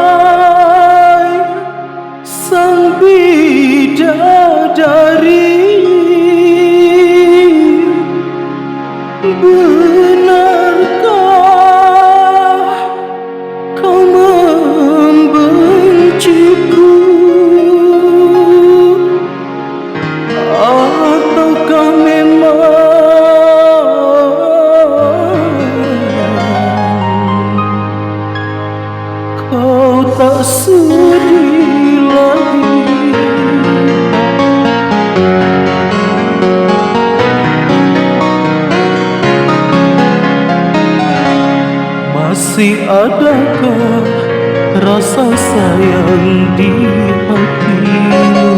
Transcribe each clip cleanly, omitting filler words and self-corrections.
Aduhai sang bidadari, benarkah kau membenciku, ataukah memang kau tak sudi lagi? Masih adakah rasa sayang di hatimu?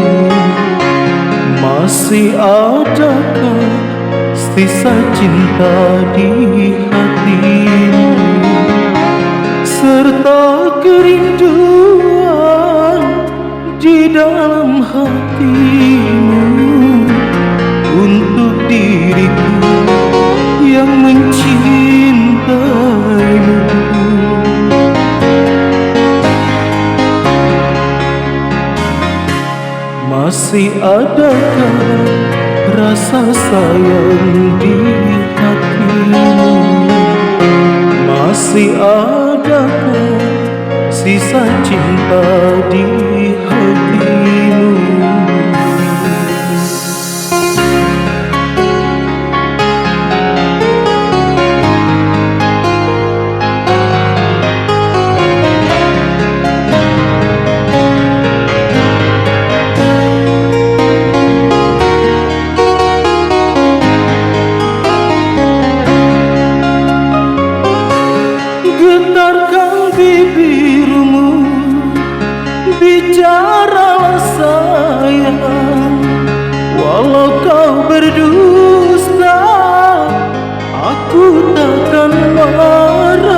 Masih adakah sisa cinta di hatimu? Serta kerinduan di dalam hatimu untuk diriku yang mencintaimu. Masih adakah rasa sayang di hatimu? Masih adakah sisa cinta di hatimu? Getarkan bibirmu, bicaralah sayang. Walau kau berdusta, aku takkan marah.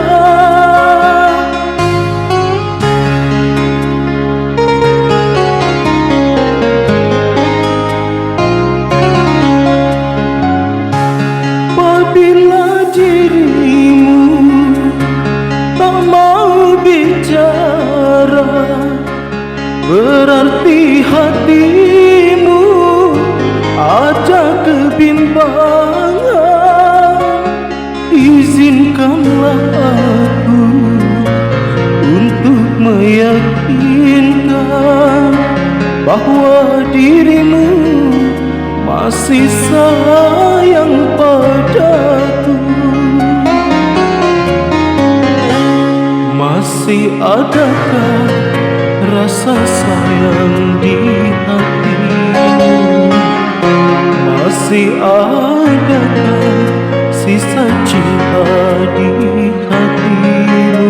Apabila dirimu tak mau bicara, berarti hatimu ada kebimbangan. Izinkanlah aku untuk meyakinkan bahwa dirimu masih sayang padaku. Masih adakah rasa sayang di hatimu? Masih adakah sisa cinta di hatimu?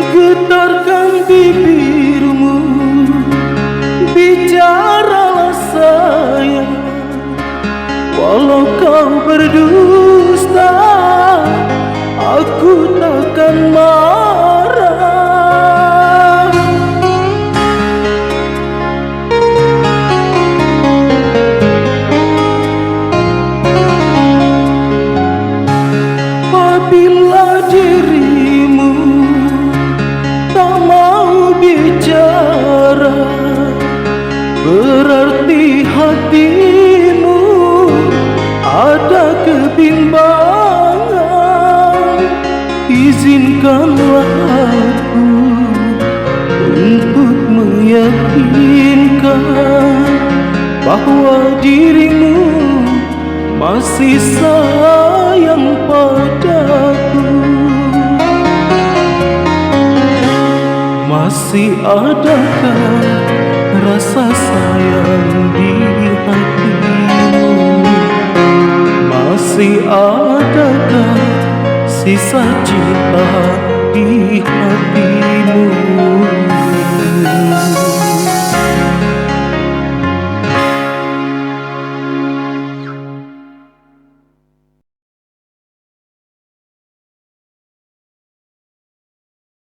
Getarkan bibirmu, bicaralah sayang. Walau kau berdusta, aku takkan marah. Apabila dirimu tak mau bicara, berarti hatimu ada kebimbangan. Izinkanlah aku untuk meyakinkan bahwa dirimu masih sayang padaku. Masih adakah rasa sayang di hatimu? Masih adakah sisa cinta di hatimu.